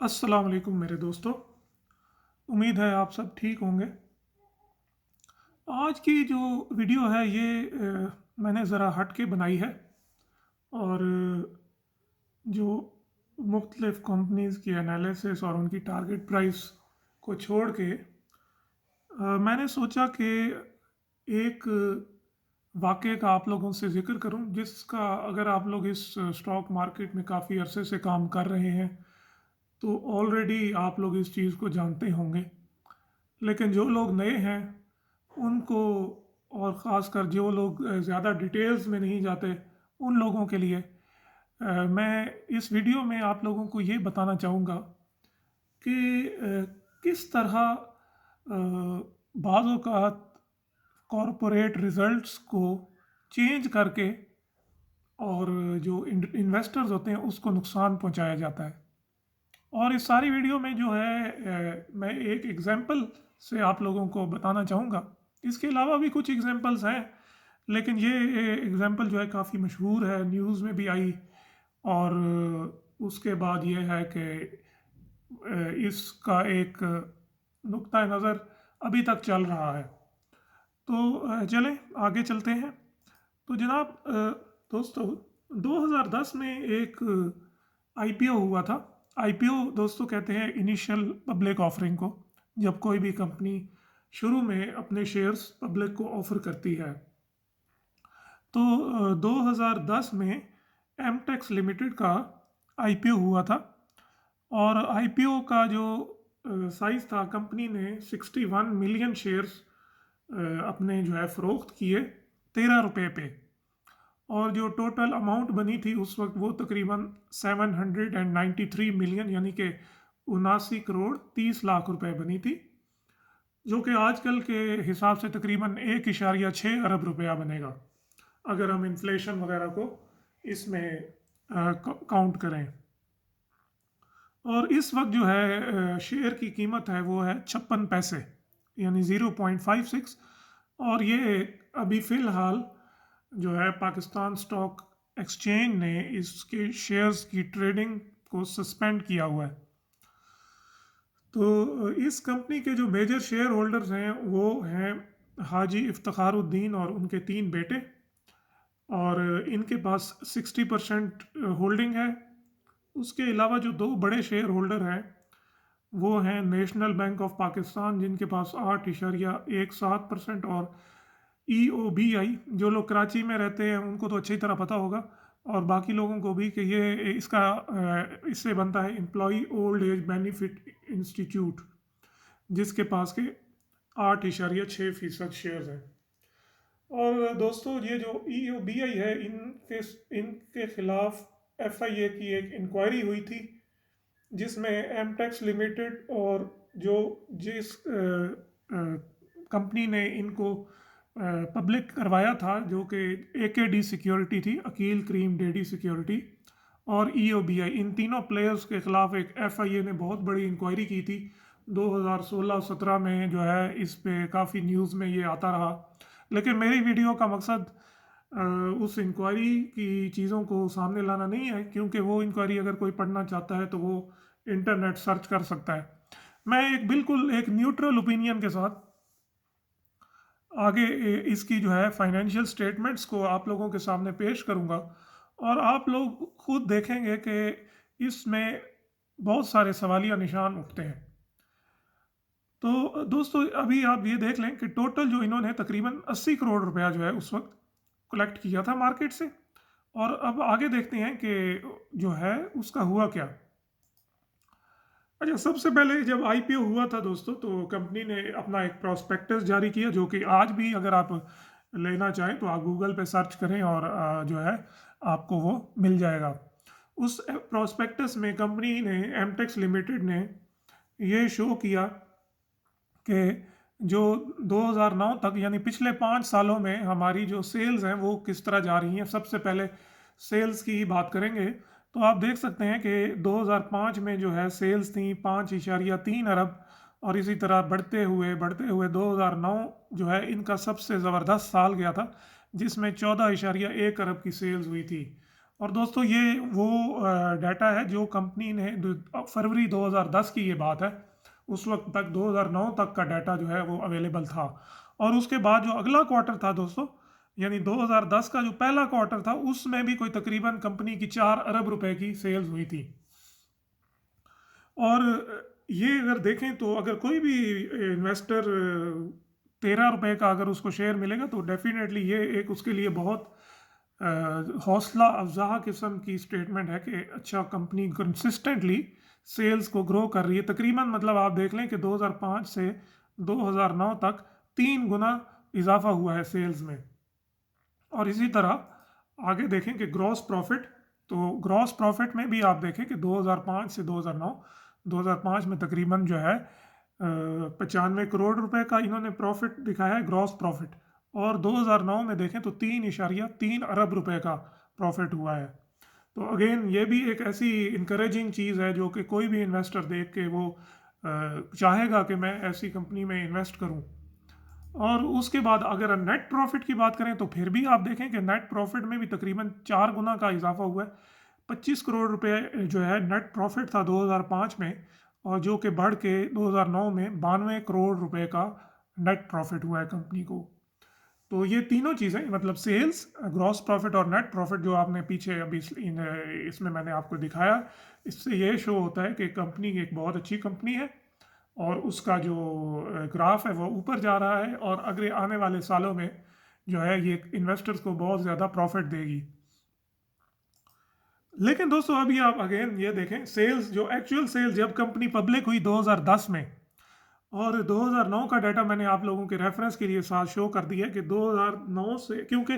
अस्सलाम वालेकुम मेरे दोस्तों। उम्मीद है आप सब ठीक होंगे। आज की जो वीडियो है ये मैंने ज़रा हट के बनाई है और जो मुख्तलिफ़ कंपनीज़ की एनालिसिस और उनकी टारगेट प्राइस को छोड़ के मैंने सोचा कि एक वाक़ये का आप लोगों से ज़िक्र करूं जिसका अगर आप लोग इस स्टॉक मार्केट में काफ़ी अरसे से काम कर रहे हैं तो ऑलरेडी आप लोग इस चीज़ को जानते होंगे। लेकिन जो लोग नए हैं उनको और ख़ासकर जो लोग ज़्यादा डिटेल्स में नहीं जाते उन लोगों के लिए मैं इस वीडियो में आप लोगों को ये बताना चाहूँगा कि किस तरह बाज़ औक़ात कॉरपोरेट रिज़ल्ट्स को चेंज करके और जो इन्वेस्टर्स होते हैं उसको नुकसान पहुंचाया जाता है। और इस सारी वीडियो में जो है मैं एक एग्जांपल से आप लोगों को बताना चाहूँगा। इसके अलावा भी कुछ एग्जांपल्स हैं, लेकिन ये एग्जांपल जो है काफ़ी मशहूर है, न्यूज़ में भी आई और उसके बाद ये है कि इसका एक नुक्ता नज़र अभी तक चल रहा है। तो चलें आगे चलते हैं। तो जनाब दोस्तों 2010 में एक आईपीओ हुआ था। आईपीओ दोस्तों कहते हैं इनिशियल पब्लिक ऑफरिंग को, जब कोई भी कंपनी शुरू में अपने शेयर्स पब्लिक को ऑफर करती है। तो 2010 में एमटेक्स लिमिटेड का आईपीओ हुआ था और आईपीओ का जो साइज़ था, कंपनी ने 61 मिलियन शेयर्स अपने जो है फ़रोख्त किए 13 रुपये पे। और जो टोटल अमाउंट बनी थी उस वक्त वो तकरीबन 793 मिलियन यानी कि 79 करोड़ 30 लाख रुपए बनी थी, जो कि आजकल के हिसाब से तकरीबन 1.6 अरब रुपया बनेगा अगर हम इन्फ्लेशन वगैरह को इसमें काउंट करें। और इस वक्त जो है शेयर की कीमत है वो है 56 पैसे यानी 0.56। और ये अभी फ़िलहाल जो है पाकिस्तान स्टॉक एक्सचेंज ने इसके शेयर्स की ट्रेडिंग को सस्पेंड किया हुआ है। तो इस कंपनी के जो मेजर शेयर होल्डर्स हैं वो हैं हाजी इफ्तिखारुद्दीन और उनके 3 बेटे, और इनके पास 60% होल्डिंग है। उसके अलावा जो 2 बड़े शेयर होल्डर हैं वो हैं नेशनल बैंक ऑफ पाकिस्तान, जिनके पास 8.17%, और EOBI, जो लोग कराची में रहते हैं उनको तो अच्छी तरह पता होगा, और बाकी लोगों को भी कि ये इसका इससे बनता है employee old age benefit institute, जिसके पास के 8.6% शेयर्स हैं। और दोस्तों ये जो EOBI है इनके खिलाफ FIA की एक इंक्वायरी हुई थी, जिसमें एमटेक्स लिमिटेड और जो जिस कंपनी ने इनको पब्लिक करवाया था, जो कि AKD सिक्योरिटी थी, अकील क्रीम डेडी सिक्योरिटी, और EOBI, इन तीनों प्लेयर्स के खिलाफ एक FIA ने बहुत बड़ी इंक्वायरी की थी 2016-17 में। जो है इस पे काफ़ी न्यूज़ में ये आता रहा, लेकिन मेरी वीडियो का मकसद उस इंक्वायरी की चीज़ों को सामने लाना नहीं है, क्योंकि वो इंक्वायरी अगर कोई पढ़ना चाहता है तो वो इंटरनेट सर्च कर सकता है। मैं एक बिल्कुल एक न्यूट्रल ओपिनियन के साथ आगे इसकी जो है फाइनेंशियल स्टेटमेंट्स को आप लोगों के सामने पेश करूंगा, और आप लोग खुद देखेंगे कि इसमें बहुत सारे सवालिया निशान उठते हैं। तो दोस्तों अभी आप ये देख लें कि टोटल जो इन्होंने तकरीबन 80 करोड़ रुपया जो है उस वक्त कलेक्ट किया था मार्केट से। और अब आगे देखते हैं कि जो है उसका हुआ क्या। अच्छा, सबसे पहले जब आईपीओ हुआ था दोस्तों, तो कंपनी ने अपना एक प्रॉस्पेक्टस जारी किया, जो कि आज भी अगर आप लेना चाहें तो आप गूगल पे सर्च करें और जो है आपको वो मिल जाएगा। उस प्रॉस्पेक्टस में कंपनी ने एमटेक्स लिमिटेड ने ये शो किया कि जो 2009 तक यानी पिछले 5 सालों में हमारी जो सेल्स हैं वो किस तरह जा रही हैं। सबसे पहले सेल्स की ही बात करेंगे तो आप देख सकते हैं कि 2005 में जो है सेल्स थी 5.3 अरब, और इसी तरह बढ़ते हुए 2009 जो है इनका सबसे ज़बरदस्त साल गया था, जिसमें 14.1 अरब की सेल्स हुई थी। और दोस्तों ये वो डाटा है जो कंपनी ने फरवरी 2010 की ये बात है, उस वक्त तक 2009 तक का डाटा जो है वो अवेलेबल था। और उसके बाद जो अगला क्वार्टर था दोस्तों, यानी 2010 का जो पहला क्वार्टर था, उसमें भी कोई तकरीबन कंपनी की 4 अरब रुपए की सेल्स हुई थी। और ये अगर देखें तो अगर कोई भी इन्वेस्टर 13 रुपए का अगर उसको शेयर मिलेगा तो डेफिनेटली ये एक उसके लिए बहुत हौसला अफजा किस्म की स्टेटमेंट है कि अच्छा कंपनी कंसिस्टेंटली सेल्स को ग्रो कर रही है। तकरीबन मतलब आप देख लें कि 2005 से 2009 तक 3 गुना इजाफा हुआ है सेल्स में। और इसी तरह आगे देखें कि ग्रॉस प्रॉफिट, तो ग्रॉस प्रॉफिट में भी आप देखें कि 2005 से 2009, 2005 में तकरीबन जो है 95 करोड़ रुपए का इन्होंने प्रॉफिट दिखाया है, ग्रॉस प्रॉफिट। और 2009 में देखें तो 3.3 अरब रुपए का प्रॉफिट हुआ है। तो अगेन ये भी एक ऐसी इंकरेजिंग चीज़ है जो कि कोई भी इन्वेस्टर देख के वो चाहेगा कि मैं ऐसी कंपनी में इन्वेस्ट करूं। और उसके बाद अगर नेट प्रॉफिट की बात करें तो फिर भी आप देखें कि नेट प्रॉफिट में भी तकरीबन 4 गुना का इजाफा हुआ है। 25 करोड़ रुपए जो है नेट प्रॉफिट था 2005 में, और जो कि बढ़ के 2009 में 92 करोड़ रुपए का नेट प्रॉफिट हुआ है कंपनी को। तो ये तीनों चीज़ें मतलब सेल्स, ग्रॉस प्रॉफिट और नेट प्रॉफिट जो आपने पीछे अभी इसमें मैंने आपको दिखाया, इससे ये शो होता है कि कंपनी एक बहुत अच्छी कंपनी है और उसका जो ग्राफ है वो ऊपर जा रहा है, और अगले आने वाले सालों में जो है ये इन्वेस्टर्स को बहुत ज़्यादा प्रॉफिट देगी। लेकिन दोस्तों अभी आप अगेन ये देखें सेल्स, जो एक्चुअल सेल्स जब कंपनी पब्लिक हुई 2010 में, और 2009 का डाटा मैंने आप लोगों के रेफरेंस के लिए साथ शो कर दिया कि 2009 से, क्योंकि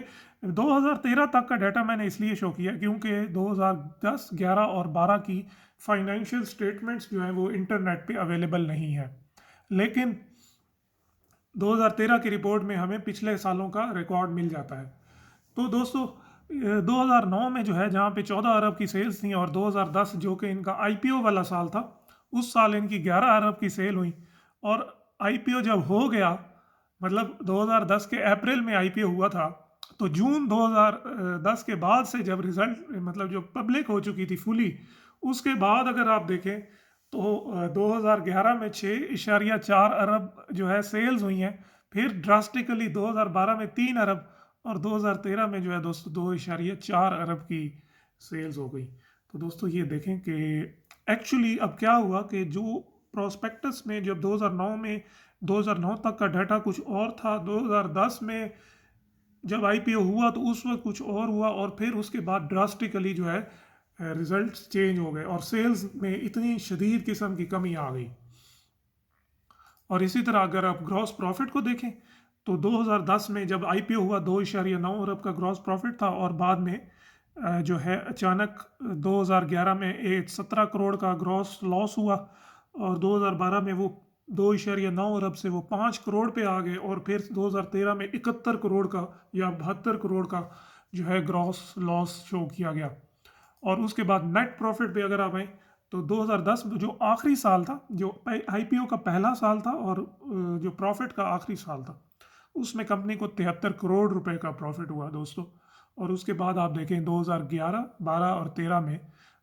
2013 तक का डाटा मैंने इसलिए शो किया क्योंकि 2010, 11 और 12 की फाइनेंशियल स्टेटमेंट्स जो हैं वो इंटरनेट पे अवेलेबल नहीं है। लेकिन 2013 की रिपोर्ट में हमें पिछले सालों का रिकॉर्ड मिल जाता है। तो दोस्तों 2009 में जो है जहाँ पे 14 अरब की सेल्स थी, और 2010 जो कि इनका आईपीओ वाला साल था, उस साल इनकी 11 अरब की सेल हुई। और आईपीओ जब हो गया, मतलब 2010 के अप्रैल में आईपीओ हुआ था, तो जून 2010 के बाद से जब रिजल्ट मतलब जो पब्लिक हो चुकी थी फुली, उसके बाद अगर आप देखें तो 2011 में 6.4 अरब जो है सेल्स हुई हैं। फिर ड्रास्टिकली 2012 में 3 अरब, और 2013 में जो है दोस्तों 2.4 अरब की सेल्स हो गई। तो दोस्तों ये देखें कि एक्चुअली अब क्या हुआ कि जो प्रोस्पेक्टस में जब 2009 तक का डाटा कुछ और था, 2010 में जब आईपीओ हुआ तो उस वक्त कुछ और हुआ, और फिर उसके बाद ड्रास्टिकली जो है रिजल्ट्स चेंज हो गए और सेल्स में इतनी शदीद किस्म की कमी आ गई। और इसी तरह अगर आप ग्रॉस प्रॉफिट को देखें तो 2010 में जब आईपीओ हुआ 2.9 अरब का ग्रॉस प्रॉफिट था, और बाद में जो है अचानक 2011 में 17 करोड़ का ग्रॉस लॉस हुआ, और 2012 में वो 2.9 अरब से वो 5 करोड़ पे आ गए, और फिर 2013 में 71 करोड़ का या 72 करोड़ का जो है ग्रॉस लॉस शो किया गया। और उसके बाद नेट प्रॉफिट पे अगर आप आए तो 2010 में जो आखिरी साल था, जो आईपीओ का पहला साल था और जो प्रॉफिट का आखिरी साल था, उसमें कंपनी को 73 करोड़ रुपए का प्रॉफिट हुआ दोस्तों। और उसके बाद आप देखें 2011, 12 और 13 में,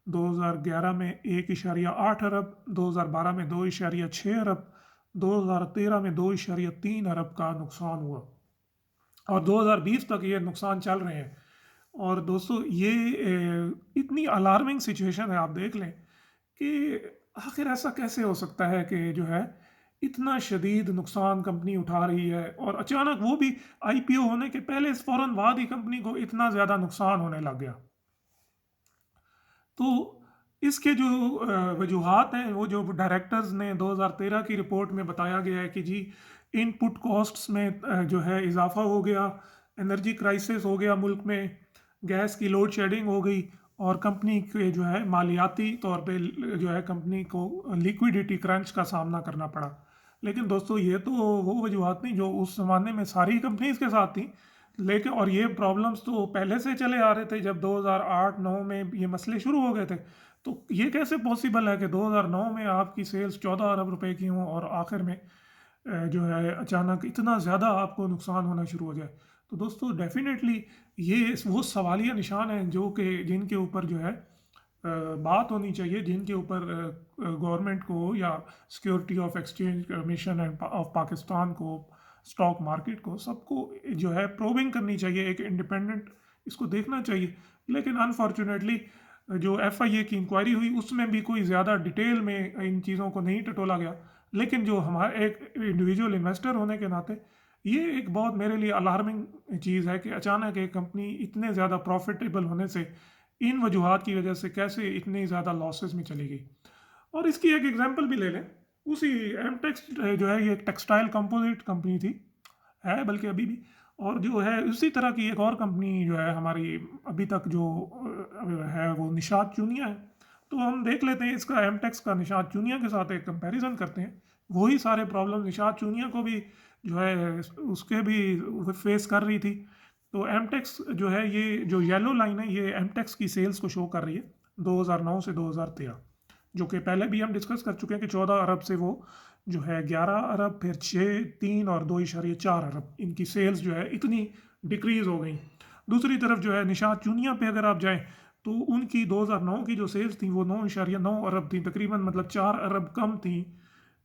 2011 में 1.8 अरब, 2012 में 2.6 अरब, 2013 में 2.3 अरब का नुकसान हुआ, और 2020 तक ये नुकसान चल रहे हैं। और दोस्तों ये इतनी अलार्मिंग सिचुएशन है, आप देख लें कि आखिर ऐसा कैसे हो सकता है कि जो है इतना शदीद नुकसान कंपनी उठा रही है, और अचानक वो भी आईपीओ होने के पहले फ़ौरन बाद ही कंपनी को इतना ज़्यादा नुकसान होने लग गया। तो इसके जो वजूहात हैं, वो जो डायरेक्टर्स ने 2013 की रिपोर्ट में बताया गया है कि जी इनपुट कॉस्ट्स में जो है इजाफा हो गया, एनर्जी क्राइसिस हो गया मुल्क में, गैस की लोड शेडिंग हो गई, और कंपनी के जो है मालियाती तौर पे जो है कंपनी को लिक्विडिटी क्रंच का सामना करना पड़ा। लेकिन दोस्तों ये तो वो वजूहात नहीं जो उस ज़माने में सारी कंपनीज के साथ थी। लेकिन और ये प्रॉब्लम्स तो पहले से चले आ रहे थे, जब 2008-9 में ये मसले शुरू हो गए थे। तो ये कैसे पॉसिबल है कि 2009 में आपकी सेल्स 14 अरब रुपए की हों और आखिर में जो है अचानक इतना ज़्यादा आपको नुकसान होना शुरू हो जाए। तो दोस्तों डेफिनेटली ये वो सवालिया निशान हैं जो कि जिनके ऊपर जो है बात होनी चाहिए, जिनके ऊपर गवर्नमेंट को या security of exchange commission end of Pakistan को, स्टॉक मार्केट को, सबको जो है प्रोबिंग करनी चाहिए, एक इंडिपेंडेंट इसको देखना चाहिए। लेकिन अनफॉर्चुनेटली जो एफआईए की इंक्वायरी हुई उसमें भी कोई ज़्यादा डिटेल में इन चीज़ों को नहीं टटोला गया। लेकिन जो हमारे एक इंडिविजुअल इन्वेस्टर होने के नाते ये एक बहुत मेरे लिए अलार्मिंग चीज़ है कि अचानक एक कंपनी इतने ज़्यादा प्रॉफिटेबल होने से इन वजूहात की वजह से कैसे इतनी ज़्यादा लॉसेस में चली गई। और इसकी एक एग्जांपल भी ले लें, उसी एमटेक्स जो है ये एक टेक्सटाइल कंपोजिट कंपनी थी, है बल्कि अभी भी। और जो है उसी तरह की एक और कंपनी जो है हमारी अभी तक जो है वो निशात चूनिया है। तो हम देख लेते हैं इसका एमटेक्स का निशात चूनिया के साथ एक कंपैरिजन करते हैं। वही सारे प्रॉब्लम निशात चूनिया को भी जो है उसके भी फेस कर रही थी। तो एमटेक्स जो है ये जो येलो लाइन है ये एमटेक्स की सेल्स को शो कर रही है 2009 से 2013, जो कि पहले भी हम डिस्कस कर चुके हैं कि 14 अरब से वो जो है 11 अरब, फिर 6, 3 और 2.4 अरब इनकी सेल्स जो है इतनी डिक्रीज हो गई। दूसरी तरफ जो है निशात चूनिया पे अगर आप जाएं तो उनकी 2009 की जो सेल्स थी वो 9.9 अरब थी तकरीबन, मतलब 4 अरब कम थी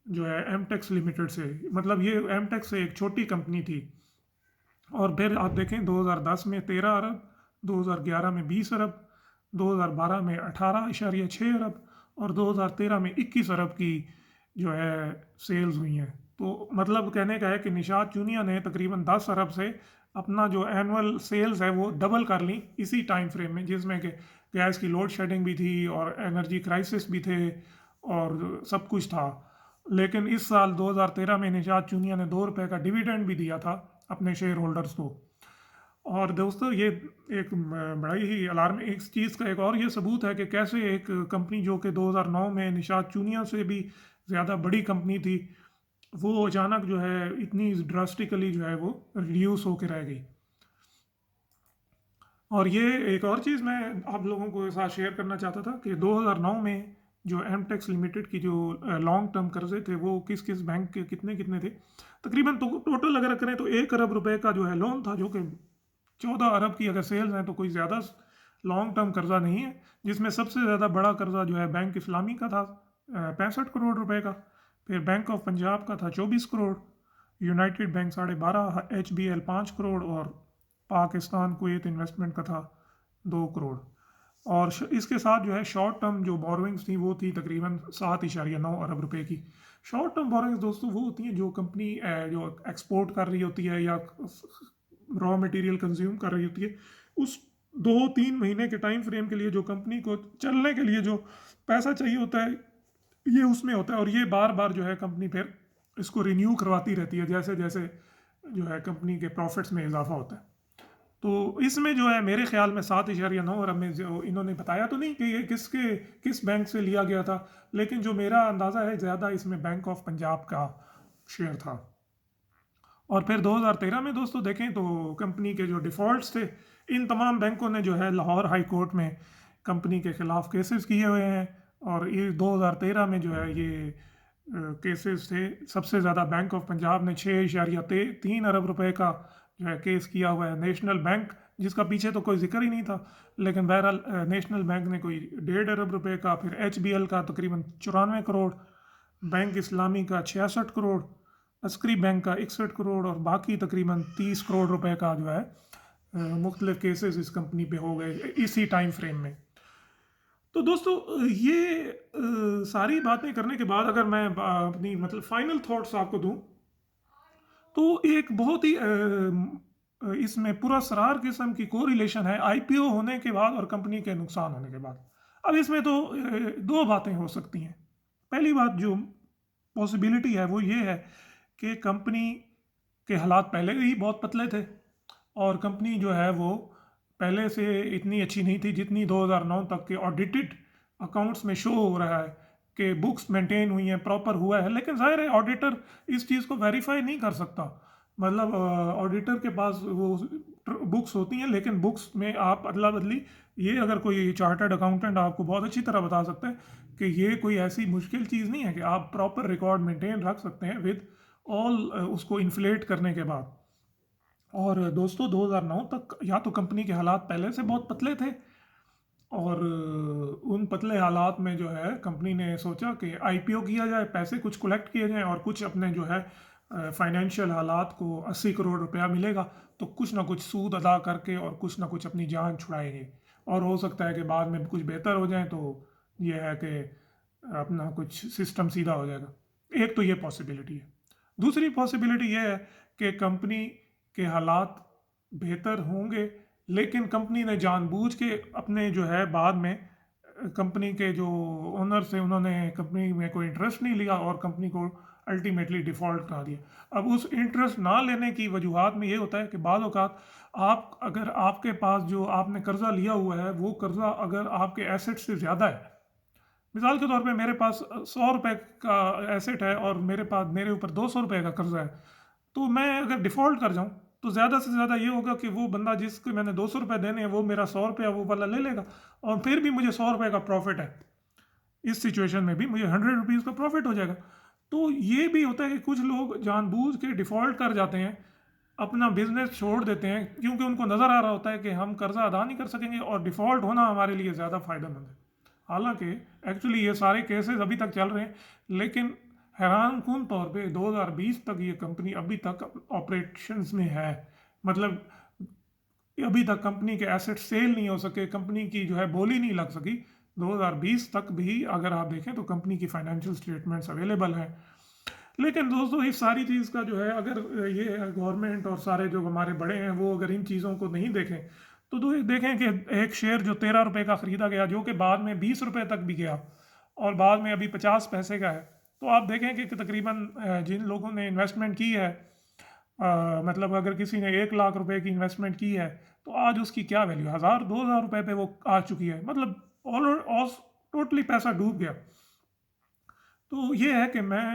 जो है एमटेक्स लिमिटेड से, मतलब ये एमटेक्स से एक छोटी कंपनी थी। और फिर आप देखें 2010 में 13 अरब, 2011 में 20 अरब, 2012 में 18.6 अरब और 2013 में 21 अरब की जो है सेल्स हुई हैं। तो मतलब कहने का है कि निशात चूनिया ने तकरीबन 10 अरब से अपना जो एनुअल सेल्स है वो डबल कर ली इसी टाइम फ्रेम में, जिसमें कि गैस की लोड शेडिंग भी थी और एनर्जी क्राइसिस भी थे और सब कुछ था। लेकिन इस साल 2013 में निशात चूनिया ने 2 रुपये का डिविडेंड भी दिया था अपने शेयर होल्डर्स को। और दोस्तों ये एक बड़ा ही अलार्म इस चीज़ का एक और ये सबूत है कि कैसे एक कंपनी जो कि 2009 में निशात चूनिया से भी ज़्यादा बड़ी कंपनी थी वो अचानक जो है इतनी ड्रास्टिकली जो है वो रिड्यूस होकर रह गई। और ये एक और चीज़ मैं आप लोगों को साथ शेयर करना चाहता था कि 2009 में जो एमटेक्स लिमिटेड की जो लॉन्ग टर्म कर्जे थे वो किस किस बैंक के कितने कितने थे, तकरीबन तो टोटल अगर करें तो 1 अरब रुपए का जो है लोन था, जो कि 14 अरब की अगर सेल्स हैं तो कोई ज़्यादा लॉन्ग टर्म कर्जा नहीं है। जिसमें सबसे ज़्यादा बड़ा कर्जा जो है बैंक इस्लामी का था 65 करोड़ रुपए का, फिर बैंक ऑफ पंजाब का था 24 crore, United bank 12.5, HBL 5 crore और पाकिस्तान कुवैत इन्वेस्टमेंट का था 2 करोड़। और इसके साथ जो है शॉर्ट टर्म जो बोरोइंग्स थी वो थी तकरीबन 7.9 अरब रुपए की। शॉर्ट टर्म बोरोइंग्स दोस्तों वो होती हैं जो कंपनी जो एक्सपोर्ट कर रही होती है या रॉ मटेरियल कंज्यूम कर रही होती है, उस 2-3 महीने के टाइम फ्रेम के लिए जो कंपनी को चलने के लिए जो पैसा चाहिए होता है ये उसमें होता है। और ये बार बार जो है कंपनी फिर इसको रिन्यू करवाती रहती है जैसे जैसे जो है कंपनी के प्रॉफिट्स में इजाफा होता है। तो इसमें जो है मेरे ख्याल में 7.9 अरब में जो इन्होंने बताया तो नहीं कि ये किस बैंक से लिया गया था, लेकिन जो मेरा अंदाज़ा है ज़्यादा इसमें बैंक ऑफ पंजाब का शेयर था। और फिर 2013 में दोस्तों देखें तो कंपनी के जो डिफ़ॉल्ट्स थे, इन तमाम बैंकों ने जो है लाहौर हाई कोर्ट में कंपनी के ख़िलाफ़ केसेस किए हुए हैं। और ये 2013 में जो है ये केसेस थे, सबसे ज़्यादा बैंक ऑफ पंजाब ने 6.3 अरब रुपए का जो है केस किया हुआ है। नेशनल बैंक जिसका पीछे तो कोई जिक्र ही नहीं था, लेकिन बहरहाल नेशनल बैंक ने कोई 1.5 अरब रुपए का, फिर HBL का तकरीबन 94 करोड़, बैंक इस्लामी का 66 करोड़, अस्करी बैंक का 61 करोड़ और बाकी तकरीबन 30 करोड़ रुपए का जो है मुख्तलिफ केसेस इस कंपनी पे हो गए इसी टाइम फ्रेम में। तो दोस्तों ये सारी बातें करने के बाद अगर मैं अपनी मतलब फाइनल थॉट्स आपको दूं तो एक बहुत ही इसमें पूरा सरार किस्म की कोरिलेशन है IPO होने के बाद और कंपनी के नुकसान होने के बाद। अब इसमें तो दो बातें हो सकती हैं। पहली बात जो पॉसिबिलिटी है वो ये है कि कंपनी के हालात पहले ही बहुत पतले थे और कंपनी जो है वो पहले से इतनी अच्छी नहीं थी जितनी 2009 तक के ऑडिटेड अकाउंट्स में शो हो रहा है कि बुक्स मेंटेन हुई हैं, प्रॉपर हुआ है। लेकिन जाहिर है ऑडिटर इस चीज़ को वेरीफाई नहीं कर सकता, मतलब ऑडिटर के पास वो बुक्स होती हैं लेकिन बुक्स में आप अदला बदली, ये अगर कोई चार्टर्ड अकाउंटेंट आपको बहुत अच्छी तरह बता सकते हैं कि ये कोई ऐसी मुश्किल चीज़ नहीं है कि आप प्रॉपर रिकॉर्ड मेंटेन रख सकते हैं विद ऑल उसको इन्फ्लेट करने के बाद। और दोस्तों 2009 तक या तो कंपनी के हालात पहले से बहुत पतले थे, और उन पतले हालात में जो है कंपनी ने सोचा कि आईपीओ किया जाए, पैसे कुछ कलेक्ट किए जाएँ और कुछ अपने जो है फाइनेंशियल हालात को 80 करोड़ रुपया मिलेगा तो कुछ ना कुछ सूद अदा करके और कुछ ना कुछ अपनी जान छुड़ाएंगे, और हो सकता है कि बाद में कुछ बेहतर हो जाए तो ये है कि अपना कुछ सिस्टम सीधा हो जाएगा। एक तो ये पॉसिबिलिटी है। दूसरी पॉसिबिलिटी ये है कि कंपनी के हालात बेहतर होंगे, लेकिन कंपनी ने जानबूझ के अपने जो है बाद में कंपनी के जो ओनर थे उन्होंने कंपनी में कोई इंटरेस्ट नहीं लिया और कंपनी को अल्टीमेटली डिफ़ॉल्ट करा दिया। अब उस इंटरेस्ट ना लेने की वजूहात में ये होता है कि बाज़ औक़ात आप अगर आपके पास जो आपने कर्ज़ा लिया हुआ है वो कर्ज़ा अगर आपके एसेट से ज़्यादा है, मिसाल के तौर पे मेरे पास 100 रुपये का एसेट है और मेरे ऊपर 200 रुपये का कर्जा है, तो मैं अगर डिफ़ॉल्ट कर जाऊँ तो ज़्यादा से ज़्यादा ये होगा कि वो बंदा जिसको मैंने 200 रुपये देने हैं वो मेरा 100 रुपया वो वाला ले लेगा, और फिर भी मुझे 100 रुपये का प्रॉफिट है। इस सिचुएशन में भी मुझे 100 रुपीज़ का प्रॉफिट हो जाएगा। तो ये भी होता है कि कुछ लोग जानबूझ के डिफ़ॉल्ट कर जाते हैं, अपना बिजनेस छोड़ देते हैं क्योंकि उनको नज़र आ रहा होता है कि हम कर्जा अदा नहीं कर सकेंगे और डिफ़ॉल्ट होना हमारे लिए ज़्यादा फ़ायदेमंद है। हालांकि एक्चुअली ये सारे केसेस अभी तक चल रहे हैं, लेकिन हैरानकुन तौर पे 2020 तक ये कंपनी अभी तक ऑपरेशंस में है। मतलब अभी तक कंपनी के एसेट सेल नहीं हो सके, कंपनी की जो है बोली नहीं लग सकी। 2020 तक भी अगर आप देखें तो कंपनी की फाइनेंशियल स्टेटमेंट्स अवेलेबल हैं। लेकिन दोस्तों इस सारी चीज़ का जो है अगर ये गवर्नमेंट और सारे जो हमारे बड़े हैं वो अगर इन चीज़ों को नहीं देखें तो देखें कि एक शेयर जो 13 रुपये का ख़रीदा गया जो कि बाद में 20 रुपये तक भी गया और बाद में अभी 50 पैसे का है, तो आप देखें कि तकरीबन जिन लोगों ने इन्वेस्टमेंट की है, मतलब अगर किसी ने 1 लाख रुपए की इन्वेस्टमेंट की है तो आज उसकी क्या वैल्यू, 1000 2000 रुपये पे वो आ चुकी है। मतलब ऑल टोटली पैसा डूब गया। तो ये है कि मैं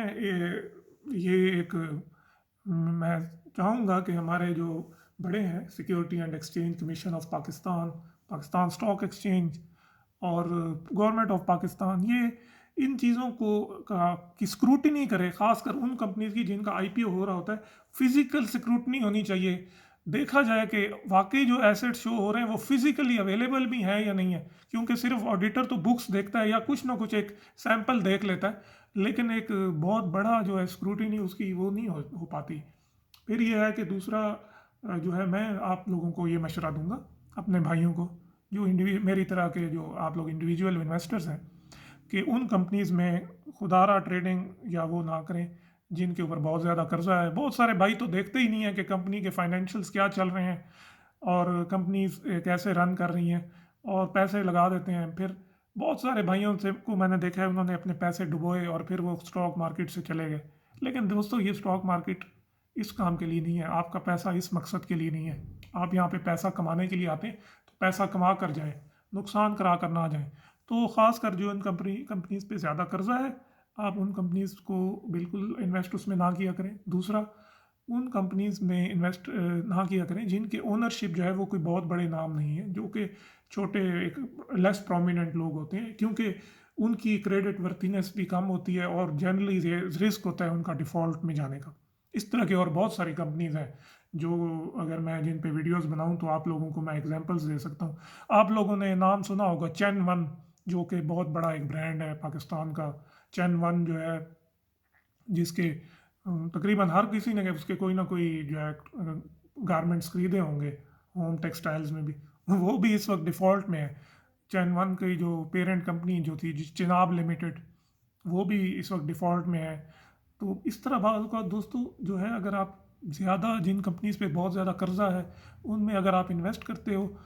चाहूँगा कि हमारे जो बड़े हैं security and exchange commission of Pakistan, Pakistan stock exchange और गवर्नमेंट ऑफ पाकिस्तान, ये इन चीज़ों को की स्क्रूटनी करे, ख़ासकर उन कंपनीज की जिनका आईपीओ हो रहा होता है। फिज़िकल स्क्रूटनी होनी चाहिए, देखा जाए कि वाकई जो एसेट शो हो रहे हैं वो फिज़िकली अवेलेबल भी हैं या नहीं है, क्योंकि सिर्फ ऑडिटर तो बुक्स देखता है या कुछ ना कुछ एक सैंपल देख लेता है, लेकिन एक बहुत बड़ा जो है स्क्रूटनी उसकी वो नहीं हो पाती। फिर ये है कि दूसरा जो है मैं आप लोगों को ये मशवरा दूंगा, अपने भाइयों को जो मेरी तरह के जो आप लोग इंडिविजुअल इन्वेस्टर्स हैं, कि उन कंपनीज़ में खुदारा ट्रेडिंग या वो ना करें जिनके ऊपर बहुत ज़्यादा कर्जा है। बहुत सारे भाई तो देखते ही नहीं है कि कंपनी के फाइनेंशियल्स क्या चल रहे हैं और कंपनीज कैसे रन कर रही हैं, और पैसे लगा देते हैं। फिर बहुत सारे भाइयों से को मैंने देखा है उन्होंने अपने पैसे डुबोए और फिर वो स्टॉक मार्केट से चले गए। लेकिन दोस्तों ये स्टॉक मार्केट इस काम के लिए नहीं है, आपका पैसा इस मकसद के लिए नहीं है। आप यहाँ पे पैसा कमाने के लिए आते हैं तो पैसा कमा कर जाएं, नुकसान करा कर ना जाएं। तो ख़ासकर जो इन कंपनीज़ पे ज़्यादा कर्जा है, आप उन कंपनीज़ को बिल्कुल इन्वेस्ट उसमें ना किया करें। दूसरा, उन कंपनीज़ में इन्वेस्ट ना किया करें जिनके ओनरशिप जो है वो कोई बहुत बड़े नाम नहीं है, जो कि छोटे एक लेस प्रोमिनेंट लोग होते हैं, क्योंकि उनकी क्रेडिट वर्थिनेस भी कम होती है और जनरली रिस्क होता है उनका डिफ़ॉल्ट में जाने का। इस तरह की और बहुत सारी कंपनीज़ हैं जो अगर मैं जिन पे वीडियोस बनाऊं तो आप लोगों को मैं एग्जांपल्स दे सकता हूं। आप लोगों ने नाम सुना होगा चैन वन, जो कि बहुत बड़ा एक ब्रांड है पाकिस्तान का। चैन वन जो है जिसके तकरीबन हर किसी ने उसके कोई ना कोई जो है गारमेंट्स खरीदे होंगे, होम टेक्सटाइल्स में भी, वो भी इस वक्त डिफ़ॉल्ट में है। चैन वन की जो पेरेंट कंपनी जो थी चिनाब लिमिटेड, वो भी इस वक्त डिफ़ॉल्ट में है। तो इस तरह बाज़ का दोस्तों जो है अगर आप ज़्यादा जिन कंपनीज़ पे बहुत ज़्यादा कर्जा है उनमें अगर आप इन्वेस्ट करते हो,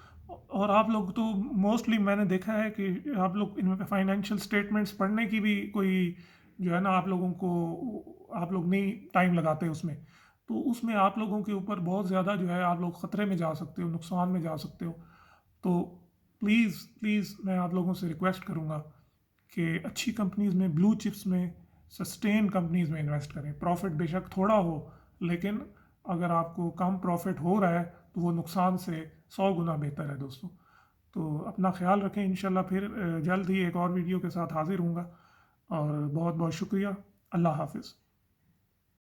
और आप लोग तो मोस्टली मैंने देखा है कि आप लोग इनमें फाइनेंशियल स्टेटमेंट्स पढ़ने की भी कोई जो है ना आप लोग नहीं टाइम लगाते उसमें, तो उसमें आप लोगों के ऊपर बहुत ज़्यादा जो है आप लोग ख़तरे में जा सकते हो, नुकसान में जा सकते हो। तो प्लीज़ प्लीज़ मैं आप लोगों से रिक्वेस्ट करूँगा कि अच्छी कंपनीज़ में, ब्लू चिप्स में, सस्टेन कंपनीज़ में इन्वेस्ट करें। प्रॉफिट बेशक थोड़ा हो, लेकिन अगर आपको कम प्रॉफिट हो रहा है तो वो नुकसान से 100 गुना बेहतर है दोस्तों। तो अपना ख्याल रखें। इंशाल्लाह फिर जल्द ही एक और वीडियो के साथ हाजिर हूँगा, और बहुत बहुत शुक्रिया। अल्लाह हाफ़िज़।